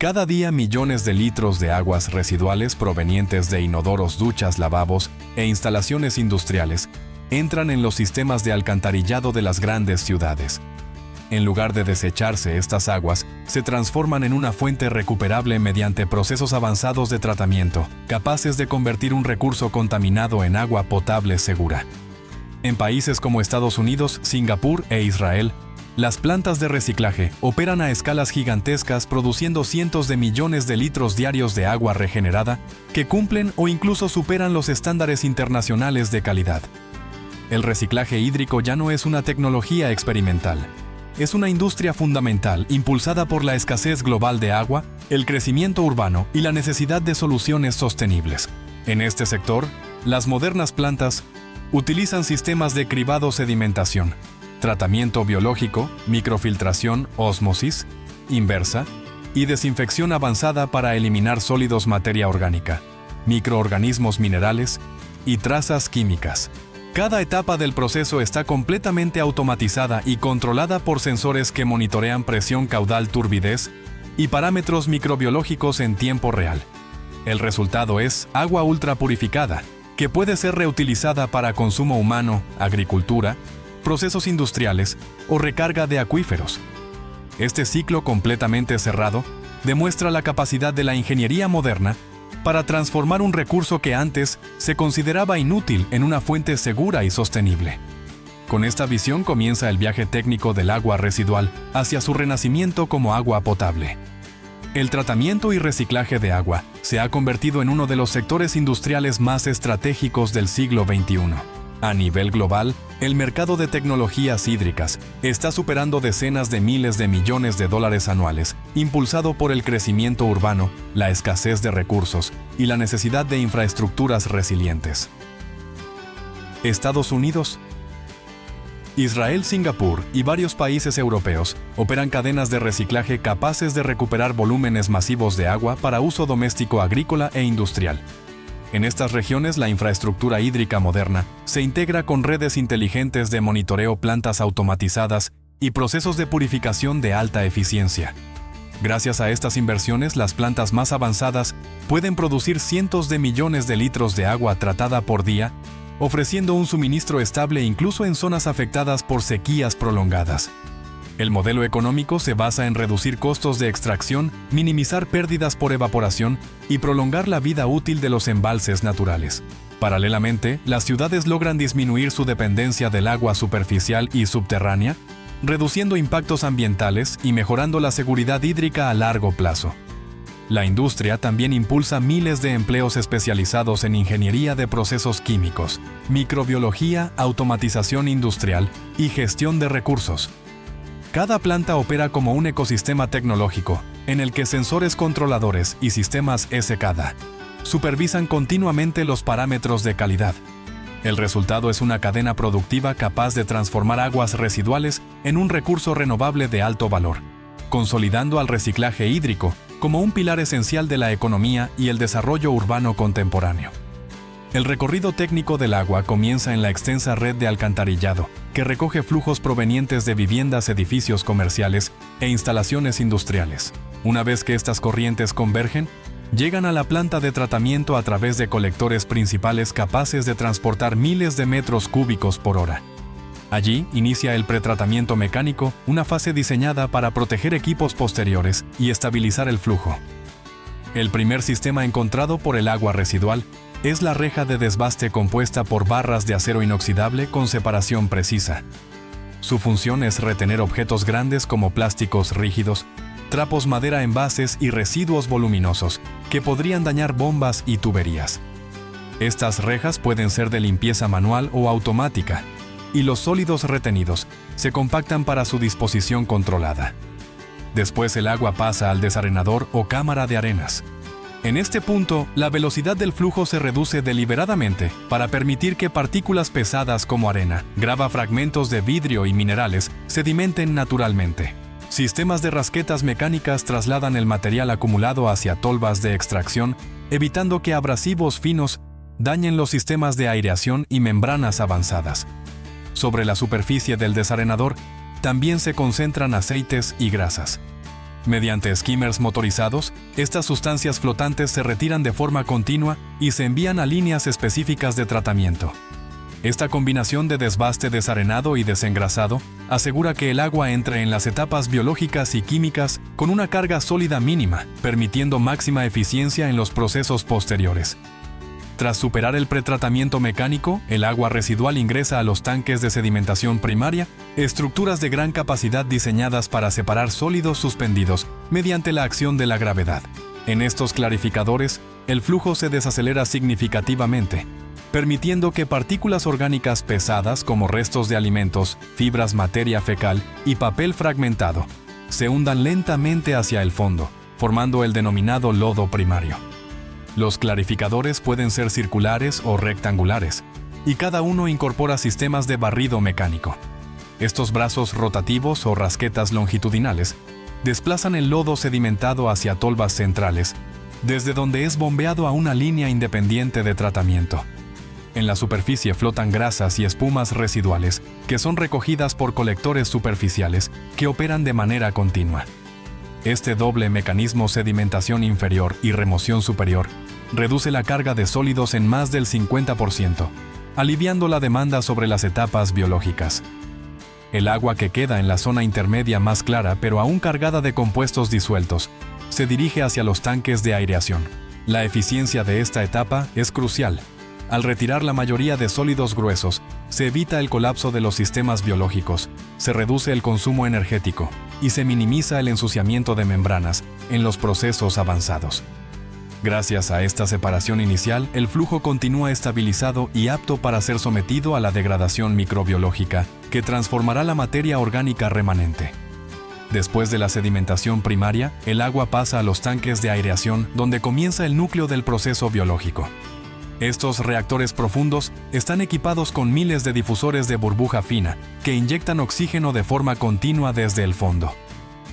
Cada día millones de litros de aguas residuales provenientes de inodoros, duchas, lavabos e instalaciones industriales entran en los sistemas de alcantarillado de las grandes ciudades. En lugar de desecharse, estas aguas se transforman en una fuente recuperable mediante procesos avanzados de tratamiento, capaces de convertir un recurso contaminado en agua potable segura. En países como Estados Unidos, Singapur e Israel, las plantas de reciclaje operan a escalas gigantescas produciendo cientos de millones de litros diarios de agua regenerada que cumplen o incluso superan los estándares internacionales de calidad. El reciclaje hídrico ya no es una tecnología experimental. Es una industria fundamental impulsada por la escasez global de agua, el crecimiento urbano y la necesidad de soluciones sostenibles. En este sector, las modernas plantas utilizan sistemas de cribado-sedimentación, tratamiento biológico, microfiltración, ósmosis inversa y desinfección avanzada para eliminar sólidos, materia orgánica, microorganismos, minerales y trazas químicas. Cada etapa del proceso está completamente automatizada y controlada por sensores que monitorean presión caudal, turbidez y parámetros microbiológicos en tiempo real. El resultado es agua ultra purificada, que puede ser reutilizada para consumo humano, agricultura, procesos industriales o recarga de acuíferos. Este ciclo completamente cerrado demuestra la capacidad de la ingeniería moderna para transformar un recurso que antes se consideraba inútil en una fuente segura y sostenible. Con esta visión comienza el viaje técnico del agua residual hacia su renacimiento como agua potable. El tratamiento y reciclaje de agua se ha convertido en uno de los sectores industriales más estratégicos del siglo XXI. A nivel global, el mercado de tecnologías hídricas está superando decenas de miles de millones de dólares anuales, impulsado por el crecimiento urbano, la escasez de recursos y la necesidad de infraestructuras resilientes. Estados Unidos, Israel, Singapur y varios países europeos operan cadenas de reciclaje capaces de recuperar volúmenes masivos de agua para uso doméstico, agrícola e industrial. En estas regiones, la infraestructura hídrica moderna se integra con redes inteligentes de monitoreo, plantas automatizadas y procesos de purificación de alta eficiencia. Gracias a estas inversiones, las plantas más avanzadas pueden producir cientos de millones de litros de agua tratada por día, ofreciendo un suministro estable incluso en zonas afectadas por sequías prolongadas. El modelo económico se basa en reducir costos de extracción, minimizar pérdidas por evaporación y prolongar la vida útil de los embalses naturales. Paralelamente, las ciudades logran disminuir su dependencia del agua superficial y subterránea, reduciendo impactos ambientales y mejorando la seguridad hídrica a largo plazo. La industria también impulsa miles de empleos especializados en ingeniería de procesos químicos, microbiología, automatización industrial y gestión de recursos. Cada planta opera como un ecosistema tecnológico, en el que sensores controladores y sistemas SCADA supervisan continuamente los parámetros de calidad. El resultado es una cadena productiva capaz de transformar aguas residuales en un recurso renovable de alto valor, consolidando al reciclaje hídrico como un pilar esencial de la economía y el desarrollo urbano contemporáneo. El recorrido técnico del agua comienza en la extensa red de alcantarillado, que recoge flujos provenientes de viviendas, edificios comerciales e instalaciones industriales. Una vez que estas corrientes convergen, llegan a la planta de tratamiento a través de colectores principales capaces de transportar miles de metros cúbicos por hora. Allí inicia el pretratamiento mecánico, una fase diseñada para proteger equipos posteriores y estabilizar el flujo. El primer sistema encontrado por el agua residual es la reja de desbaste compuesta por barras de acero inoxidable con separación precisa. Su función es retener objetos grandes como plásticos rígidos, trapos, madera, envases y residuos voluminosos que podrían dañar bombas y tuberías. Estas rejas pueden ser de limpieza manual o automática, y los sólidos retenidos se compactan para su disposición controlada. Después el agua pasa al desarenador o cámara de arenas. En este punto, la velocidad del flujo se reduce deliberadamente para permitir que partículas pesadas como arena, grava, fragmentos de vidrio y minerales sedimenten naturalmente. Sistemas de rasquetas mecánicas trasladan el material acumulado hacia tolvas de extracción, evitando que abrasivos finos dañen los sistemas de aireación y membranas avanzadas. Sobre la superficie del desarenador también se concentran aceites y grasas. Mediante skimmers motorizados, estas sustancias flotantes se retiran de forma continua y se envían a líneas específicas de tratamiento. Esta combinación de desbaste desarenado y desengrasado asegura que el agua entre en las etapas biológicas y químicas con una carga sólida mínima, permitiendo máxima eficiencia en los procesos posteriores. Tras superar el pretratamiento mecánico, el agua residual ingresa a los tanques de sedimentación primaria, estructuras de gran capacidad diseñadas para separar sólidos suspendidos mediante la acción de la gravedad. En estos clarificadores, el flujo se desacelera significativamente, permitiendo que partículas orgánicas pesadas como restos de alimentos, fibras, materia fecal y papel fragmentado se hundan lentamente hacia el fondo, formando el denominado lodo primario. Los clarificadores pueden ser circulares o rectangulares, y cada uno incorpora sistemas de barrido mecánico. Estos brazos rotativos o rasquetas longitudinales desplazan el lodo sedimentado hacia tolvas centrales, desde donde es bombeado a una línea independiente de tratamiento. En la superficie flotan grasas y espumas residuales que son recogidas por colectores superficiales que operan de manera continua. Este doble mecanismo, sedimentación inferior y remoción superior, reduce la carga de sólidos en más del 50%, aliviando la demanda sobre las etapas biológicas. El agua que queda en la zona intermedia más clara pero aún cargada de compuestos disueltos, se dirige hacia los tanques de aireación. La eficiencia de esta etapa es crucial. Al retirar la mayoría de sólidos gruesos, se evita el colapso de los sistemas biológicos, se reduce el consumo energético y se minimiza el ensuciamiento de membranas en los procesos avanzados. Gracias a esta separación inicial, el flujo continúa estabilizado y apto para ser sometido a la degradación microbiológica, que transformará la materia orgánica remanente. Después de la sedimentación primaria, el agua pasa a los tanques de aireación, donde comienza el núcleo del proceso biológico. Estos reactores profundos están equipados con miles de difusores de burbuja fina que inyectan oxígeno de forma continua desde el fondo.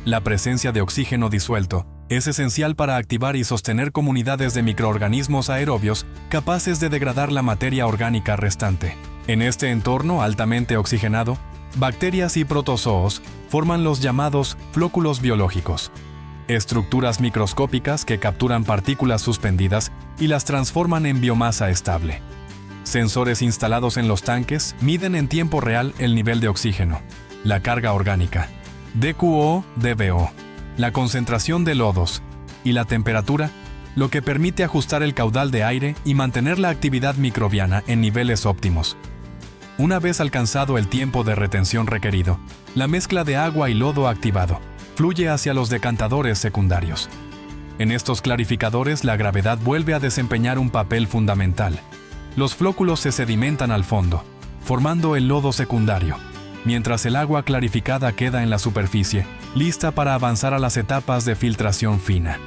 La presencia de oxígeno disuelto es esencial para activar y sostener comunidades de microorganismos aerobios capaces de degradar la materia orgánica restante. En este entorno altamente oxigenado, bacterias y protozoos forman los llamados flóculos biológicos, estructuras microscópicas que capturan partículas suspendidas y las transforman en biomasa estable. Sensores instalados en los tanques miden en tiempo real el nivel de oxígeno, la carga orgánica, DQO-DBO, la concentración de lodos y la temperatura, lo que permite ajustar el caudal de aire y mantener la actividad microbiana en niveles óptimos. Una vez alcanzado el tiempo de retención requerido, la mezcla de agua y lodo activado fluye hacia los decantadores secundarios. En estos clarificadores, la gravedad vuelve a desempeñar un papel fundamental. Los flóculos se sedimentan al fondo, formando el lodo secundario, mientras el agua clarificada queda en la superficie, lista para avanzar a las etapas de filtración fina.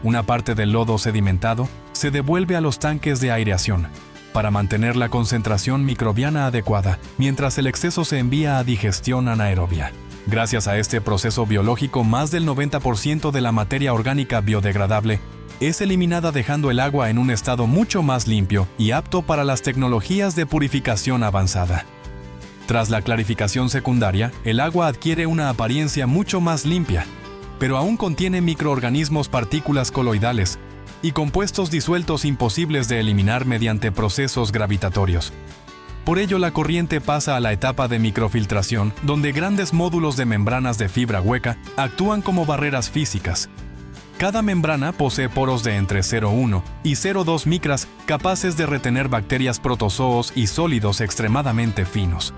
Una parte del lodo sedimentado se devuelve a los tanques de aireación para mantener la concentración microbiana adecuada, mientras el exceso se envía a digestión anaerobia. Gracias a este proceso biológico, más del 90% de la materia orgánica biodegradable es eliminada, dejando el agua en un estado mucho más limpio y apto para las tecnologías de purificación avanzada. Tras la clarificación secundaria, el agua adquiere una apariencia mucho más limpia, pero aún contiene microorganismos, partículas coloidales y compuestos disueltos imposibles de eliminar mediante procesos gravitatorios. Por ello, la corriente pasa a la etapa de microfiltración, donde grandes módulos de membranas de fibra hueca actúan como barreras físicas. Cada membrana posee poros de entre 0,1 y 0,2 micras capaces de retener bacterias, protozoos y sólidos extremadamente finos.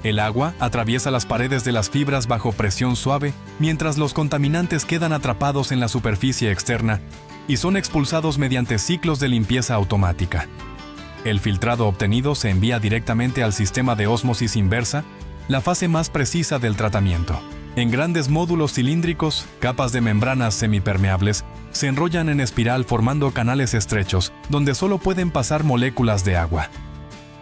El agua atraviesa las paredes de las fibras bajo presión suave, mientras los contaminantes quedan atrapados en la superficie externa y son expulsados mediante ciclos de limpieza automática. El filtrado obtenido se envía directamente al sistema de ósmosis inversa, la fase más precisa del tratamiento. En grandes módulos cilíndricos, capas de membranas semipermeables se enrollan en espiral formando canales estrechos donde solo pueden pasar moléculas de agua.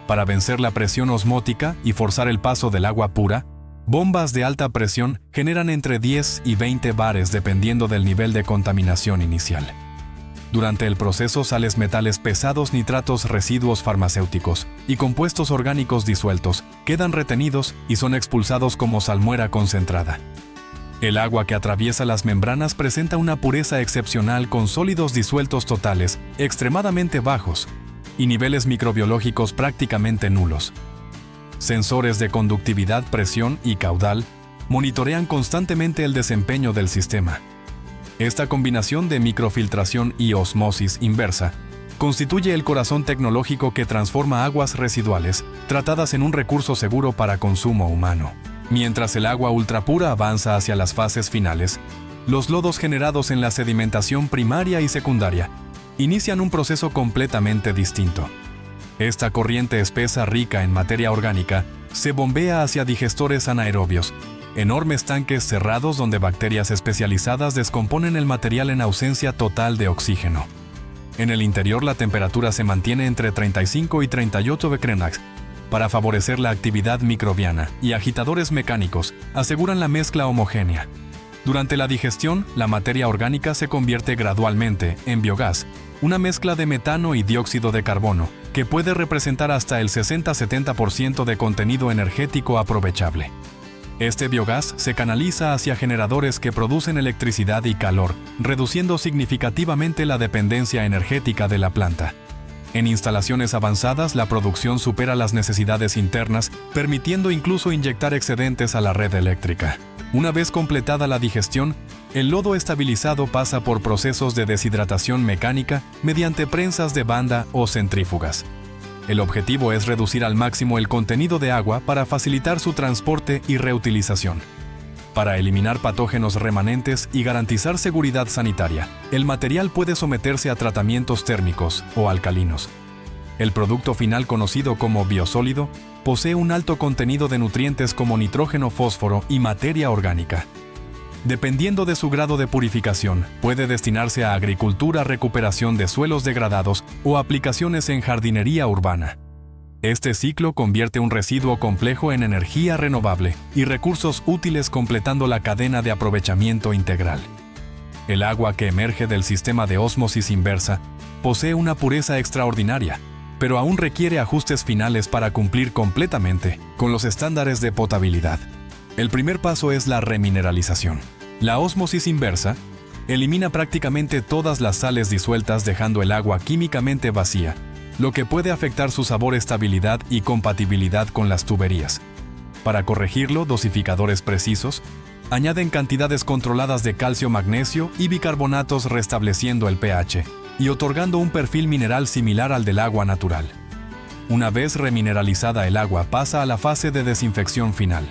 Para vencer la presión osmótica y forzar el paso del agua pura, bombas de alta presión generan entre 10 y 20 bares dependiendo del nivel de contaminación inicial. Durante el proceso, sales, metales pesados, nitratos, residuos farmacéuticos y compuestos orgánicos disueltos quedan retenidos y son expulsados como salmuera concentrada. El agua que atraviesa las membranas presenta una pureza excepcional con sólidos disueltos totales extremadamente bajos y niveles microbiológicos prácticamente nulos. Sensores de conductividad, presión y caudal monitorean constantemente el desempeño del sistema. Esta combinación de microfiltración y osmosis inversa constituye el corazón tecnológico que transforma aguas residuales tratadas en un recurso seguro para consumo humano. Mientras el agua ultrapura avanza hacia las fases finales, los lodos generados en la sedimentación primaria y secundaria inician un proceso completamente distinto. Esta corriente espesa rica en materia orgánica se bombea hacia digestores anaerobios, enormes tanques cerrados donde bacterias especializadas descomponen el material en ausencia total de oxígeno. En el interior la temperatura se mantiene entre 35 y 38 Becquerel para favorecer la actividad microbiana, y agitadores mecánicos aseguran la mezcla homogénea. Durante la digestión, la materia orgánica se convierte gradualmente en biogás, una mezcla de metano y dióxido de carbono, que puede representar hasta el 60-70% de contenido energético aprovechable. Este biogás se canaliza hacia generadores que producen electricidad y calor, reduciendo significativamente la dependencia energética de la planta. En instalaciones avanzadas, la producción supera las necesidades internas, permitiendo incluso inyectar excedentes a la red eléctrica. Una vez completada la digestión, el lodo estabilizado pasa por procesos de deshidratación mecánica mediante prensas de banda o centrífugas. El objetivo es reducir al máximo el contenido de agua para facilitar su transporte y reutilización. Para eliminar patógenos remanentes y garantizar seguridad sanitaria, el material puede someterse a tratamientos térmicos o alcalinos. El producto final, conocido como biosólido, posee un alto contenido de nutrientes como nitrógeno, fósforo y materia orgánica. Dependiendo de su grado de purificación, puede destinarse a agricultura, recuperación de suelos degradados o aplicaciones en jardinería urbana. Este ciclo convierte un residuo complejo en energía renovable y recursos útiles, completando la cadena de aprovechamiento integral. El agua que emerge del sistema de ósmosis inversa posee una pureza extraordinaria, pero aún requiere ajustes finales para cumplir completamente con los estándares de potabilidad. El primer paso es la remineralización. La ósmosis inversa elimina prácticamente todas las sales disueltas, dejando el agua químicamente vacía, lo que puede afectar su sabor, estabilidad y compatibilidad con las tuberías. Para corregirlo, dosificadores precisos añaden cantidades controladas de calcio, magnesio y bicarbonatos, restableciendo el pH y otorgando un perfil mineral similar al del agua natural. Una vez remineralizada, el agua pasa a la fase de desinfección final.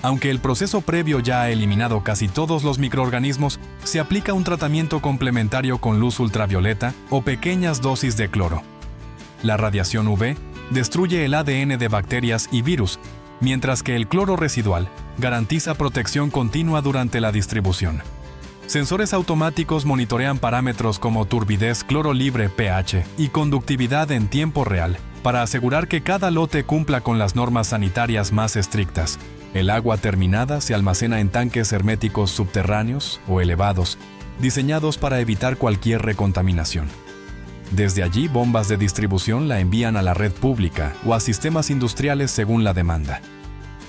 Aunque el proceso previo ya ha eliminado casi todos los microorganismos, se aplica un tratamiento complementario con luz ultravioleta o pequeñas dosis de cloro. La radiación UV destruye el ADN de bacterias y virus, mientras que el cloro residual garantiza protección continua durante la distribución. Sensores automáticos monitorean parámetros como turbidez, cloro libre, pH y conductividad en tiempo real para asegurar que cada lote cumpla con las normas sanitarias más estrictas. El agua terminada se almacena en tanques herméticos subterráneos o elevados, diseñados para evitar cualquier recontaminación. Desde allí, bombas de distribución la envían a la red pública o a sistemas industriales según la demanda.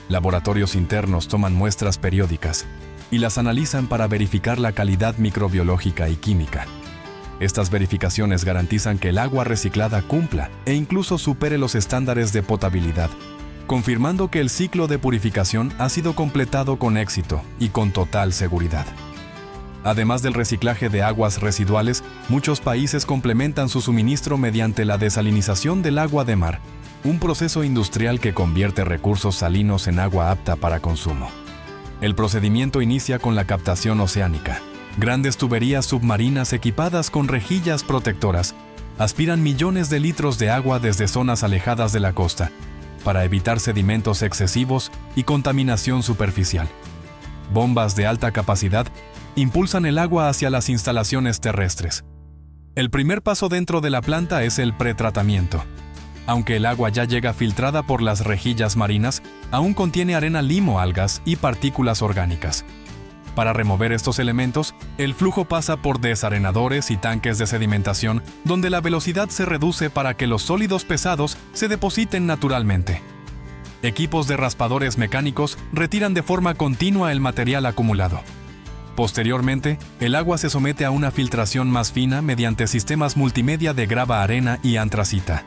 Laboratorios internos toman muestras periódicas y las analizan para verificar la calidad microbiológica y química. Estas verificaciones garantizan que el agua reciclada cumpla e incluso supere los estándares de potabilidad, confirmando que el ciclo de purificación ha sido completado con éxito y con total seguridad. Además del reciclaje de aguas residuales, muchos países complementan su suministro mediante la desalinización del agua de mar, un proceso industrial que convierte recursos salinos en agua apta para consumo. El procedimiento inicia con la captación oceánica. Grandes tuberías submarinas equipadas con rejillas protectoras aspiran millones de litros de agua desde zonas alejadas de la costa, para evitar sedimentos excesivos y contaminación superficial. Bombas de alta capacidad impulsan el agua hacia las instalaciones terrestres. El primer paso dentro de la planta es el pretratamiento. Aunque el agua ya llega filtrada por las rejillas marinas, aún contiene arena, limo, algas y partículas orgánicas. Para remover estos elementos, el flujo pasa por desarenadores y tanques de sedimentación, donde la velocidad se reduce para que los sólidos pesados se depositen naturalmente. Equipos de raspadores mecánicos retiran de forma continua el material acumulado. Posteriormente, el agua se somete a una filtración más fina mediante sistemas multimedia de grava, arena y antracita.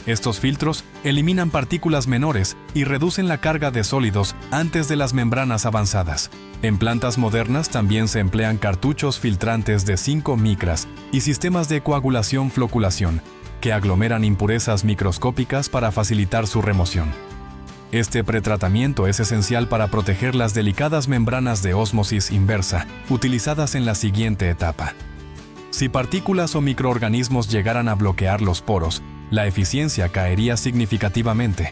Estos filtros eliminan partículas menores y reducen la carga de sólidos antes de las membranas avanzadas. En plantas modernas también se emplean cartuchos filtrantes de 5 micras y sistemas de coagulación-floculación, que aglomeran impurezas microscópicas para facilitar su remoción. Este pretratamiento es esencial para proteger las delicadas membranas de ósmosis inversa, utilizadas en la siguiente etapa. Si partículas o microorganismos llegaran a bloquear los poros, la eficiencia caería significativamente.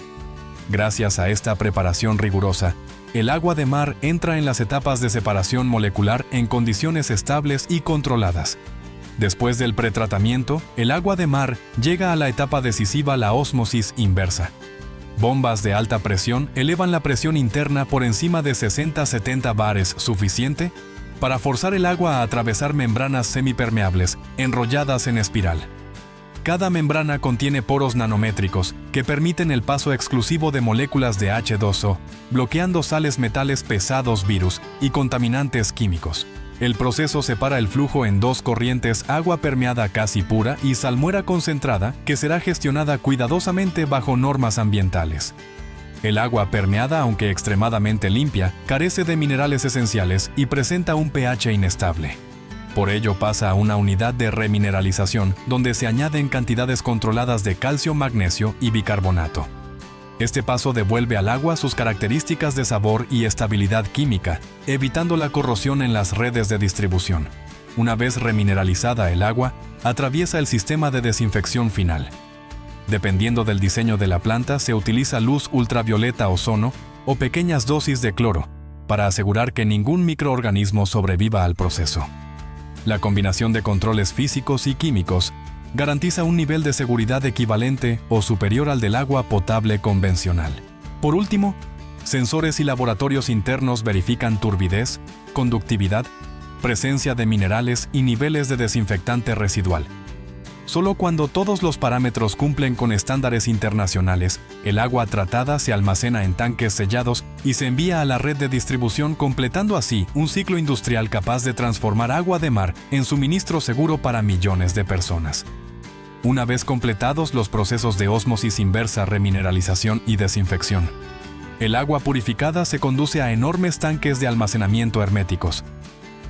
Gracias a esta preparación rigurosa, el agua de mar entra en las etapas de separación molecular en condiciones estables y controladas. Después del pretratamiento, el agua de mar llega a la etapa decisiva, la ósmosis inversa. Bombas de alta presión elevan la presión interna por encima de 60-70 bares, suficiente para forzar el agua a atravesar membranas semipermeables, enrolladas en espiral. Cada membrana contiene poros nanométricos que permiten el paso exclusivo de moléculas de H2O, bloqueando sales, metales pesados, virus y contaminantes químicos. El proceso separa el flujo en dos corrientes: agua permeada casi pura y salmuera concentrada, que será gestionada cuidadosamente bajo normas ambientales. El agua permeada, aunque extremadamente limpia, carece de minerales esenciales y presenta un pH inestable. Por ello pasa a una unidad de remineralización, donde se añaden cantidades controladas de calcio, magnesio y bicarbonato. Este paso devuelve al agua sus características de sabor y estabilidad química, evitando la corrosión en las redes de distribución. Una vez remineralizada el agua, atraviesa el sistema de desinfección final. Dependiendo del diseño de la planta, se utiliza luz ultravioleta, ozono o pequeñas dosis de cloro, para asegurar que ningún microorganismo sobreviva al proceso. La combinación de controles físicos y químicos garantiza un nivel de seguridad equivalente o superior al del agua potable convencional. Por último, sensores y laboratorios internos verifican turbidez, conductividad, presencia de minerales y niveles de desinfectante residual. Solo cuando todos los parámetros cumplen con estándares internacionales, el agua tratada se almacena en tanques sellados y se envía a la red de distribución, completando así un ciclo industrial capaz de transformar agua de mar en suministro seguro para millones de personas. Una vez completados los procesos de ósmosis inversa, remineralización y desinfección, el agua purificada se conduce a enormes tanques de almacenamiento herméticos.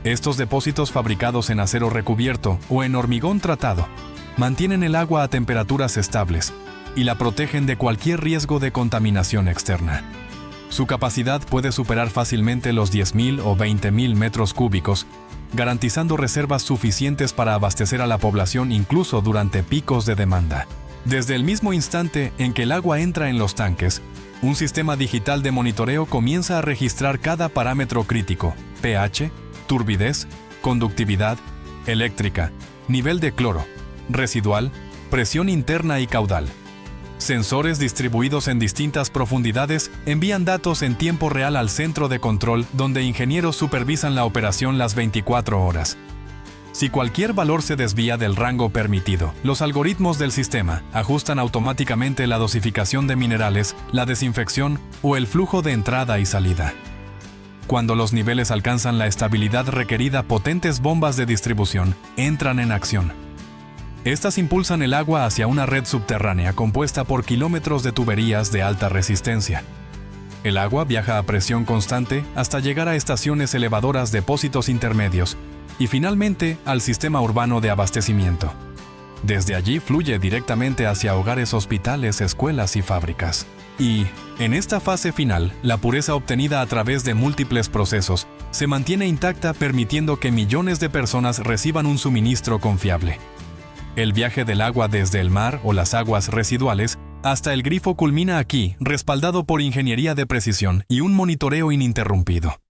Estos depósitos, fabricados en acero recubierto o en hormigón tratado, mantienen el agua a temperaturas estables y la protegen de cualquier riesgo de contaminación externa. Su capacidad puede superar fácilmente los 10.000 o 20.000 metros cúbicos, garantizando reservas suficientes para abastecer a la población incluso durante picos de demanda. Desde el mismo instante en que el agua entra en los tanques, un sistema digital de monitoreo comienza a registrar cada parámetro crítico: pH, turbidez, conductividad, eléctrica, nivel de cloro, residual, presión interna y caudal. Sensores distribuidos en distintas profundidades envían datos en tiempo real al centro de control, donde ingenieros supervisan la operación las 24 horas. Si cualquier valor se desvía del rango permitido, los algoritmos del sistema ajustan automáticamente la dosificación de minerales, la desinfección o el flujo de entrada y salida. Cuando los niveles alcanzan la estabilidad requerida, potentes bombas de distribución entran en acción. Estas impulsan el agua hacia una red subterránea compuesta por kilómetros de tuberías de alta resistencia. El agua viaja a presión constante hasta llegar a estaciones elevadoras, depósitos intermedios y finalmente al sistema urbano de abastecimiento. Desde allí fluye directamente hacia hogares, hospitales, escuelas y fábricas. Y, en esta fase final, la pureza obtenida a través de múltiples procesos se mantiene intacta, permitiendo que millones de personas reciban un suministro confiable. El viaje del agua desde el mar o las aguas residuales hasta el grifo culmina aquí, respaldado por ingeniería de precisión y un monitoreo ininterrumpido.